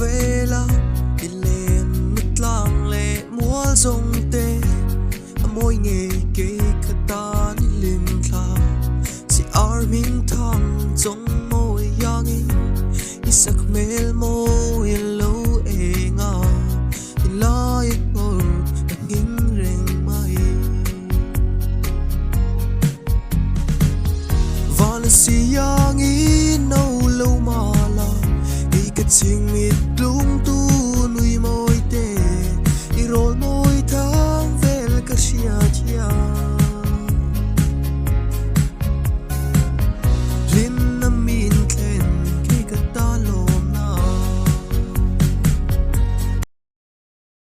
vela ilen mitlang le mual zong te amoi nge ke khata ni lim thla si arming thang zong mo yangi isak mel mo hello e nga ilai ngor nging reng mai van si yangi no lo mala i ka ching mit lung tu